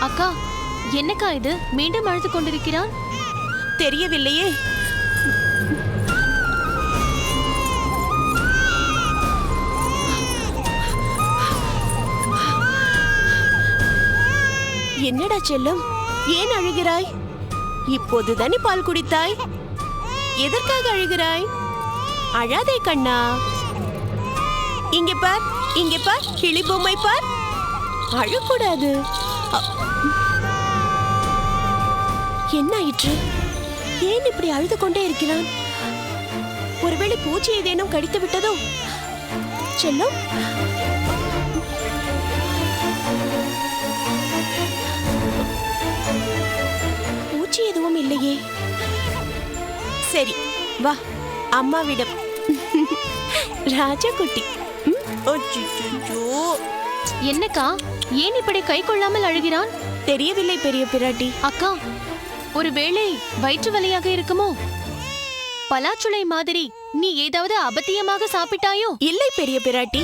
அக்கா, என்னக்கா இது? மீண்டும் அழுது கொண்டிருக்கிறான். தெரியவில்லையே. என்னடா செல்லம், ஏன் அழுகிறாய்? இப்போதுதானே பால் குடித்தாய், எதற்காக அழுகிறாய்? அழாதே கண்ணா. இங்கே பார், இங்கே பார், கிளி பொம்மை பார். அழக்கூடாது. என்ன ஆயிற்று? ஏன் இப்படி அழுது கொண்டே இருக்கிறான்? ஒருவேளை பூச்சி ஏதேனும் கடித்து விட்டதோ? செல்லம், பூச்சி எதுவும் இல்லையே. சரி வா, அம்மாவிடம். ராஜா குட்டி. என்னக்கா, ஏன் இப்படி கை கொள்ளாமல் அழுகிறான்? தெரியவில்லை பெரிய பிராட்டி. அக்கா, ஒருவேளை வயிற்று வலியாக இருக்குமோ? பலாச்சுளை மாதிரி நீ ஏதாவது அபத்தியமாக சாப்பிட்டாயோ? இல்லை பெரிய பிராட்டி.